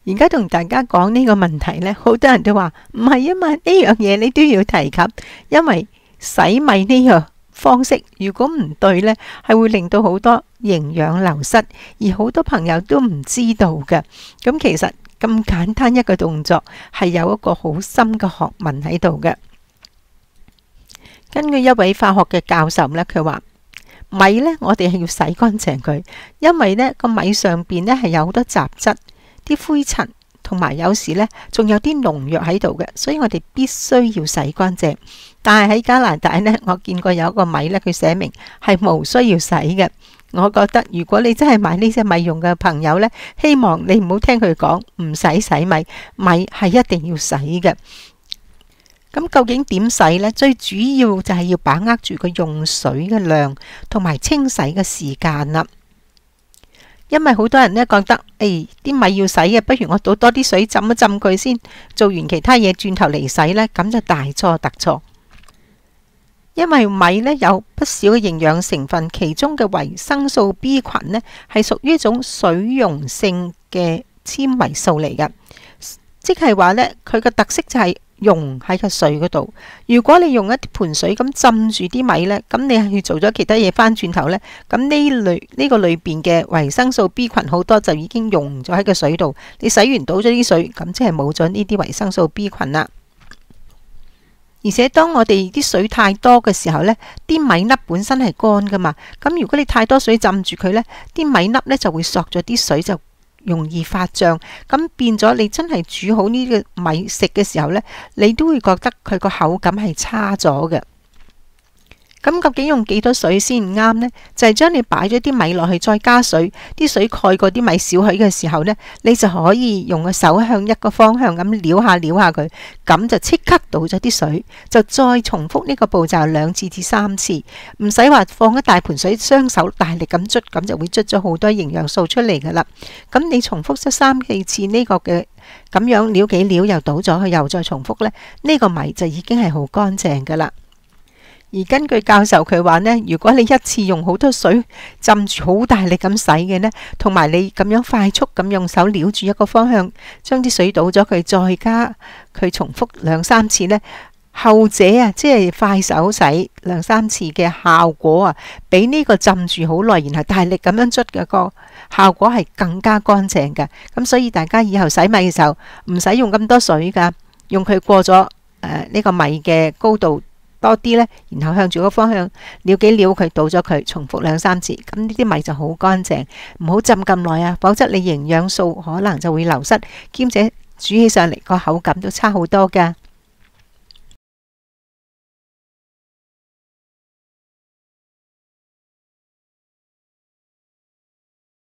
而家同大家講呢個問題呢，好多人都話唔係啊嘛，呢樣嘢你都要提及，因為洗米呢個方式如果唔對呢，係會令到好多營養流失，而好多朋友都唔知道嘅。咁其實咁簡單一個動作係有一個好深嘅學問喺度嘅。根據一位化學嘅教授呢，佢話米呢，我哋係要洗乾淨佢，因為呢個米上邊呢係有好多雜質、啲灰塵，同埋有時呢仲有啲農藥喺度嘅，所以我哋必須要洗乾淨。但係喺加拿大呢，我見過有一個米呢，佢寫明係無需要洗嘅。我覺得如果你真係買呢隻米用嘅朋友呢，希望你唔好聽佢講唔使洗米，米係一定要洗嘅。咁究竟點洗呢？最主要就係要把握住個用水嘅量同埋清洗嘅時間啦。因為好多人呢覺得，啲米要洗嘅，不如我倒多啲水浸一浸佢先，做完其他嘢轉頭嚟洗呢，咁就大錯特錯。因為米呢有不少嘅營養成分，其中嘅維生素 B 群呢係屬於一種水溶性嘅纖維素嚟嘅，即係話呢，佢嘅特色就係溶喺個水嗰度。如果你用一盆水咁浸住啲米呢，咁你去做咗其他嘢，翻轉頭呢，咁呢個裏邊嘅維生素 B 群好多就已經溶咗喺個水度。你洗完倒咗啲水，咁即係冇咗呢啲維生素 B 群啦。而且當我哋啲水太多嘅時候呢，啲米粒本身係乾噶嘛，咁如果你太多水浸住佢呢，啲米粒呢就會索咗啲水，就容易發脹，咁變咗你真係煮好呢個米食嘅時候呢，你都會覺得佢個口感係差咗嘅。咁究竟用幾多水先唔啱呢？就係將你擺咗啲米落去，再加水，啲水蓋過啲米少許嘅時候呢，你就可以用個手向一個方向咁撩下佢，咁就即刻倒咗啲水，就再重複呢個步驟2次至3次，唔使話放一大盆水，雙手大力咁捽，咁就會捽咗好多營養素出嚟噶啦。咁你重複咗3、4次呢個嘅咁樣撩幾撩，又倒咗佢，又再重複呢，呢個米就已經係好乾淨噶啦。而根據教授佢話呢，如果你一次用好多水浸住好大力咁洗嘅呢，同埋你咁樣快速咁用手撩住一個方向，將啲水倒咗佢，再加佢重複2、3次呢，後者啊，即係快手洗2、3次嘅效果啊，比呢個浸住好耐然後大力咁樣捽嘅個效果係更加乾淨㗎。咁所以大家以後洗米嘅時候唔使用咁多水㗎，用佢過咗呢個米嘅高度多啲呢，然後向住個方向撩幾撩佢，倒咗佢，重複2、3次，咁呢啲米就好乾淨。唔好浸咁耐啊，否則你營養素可能就會流失，兼且煮起上嚟個口感都差好多㗎。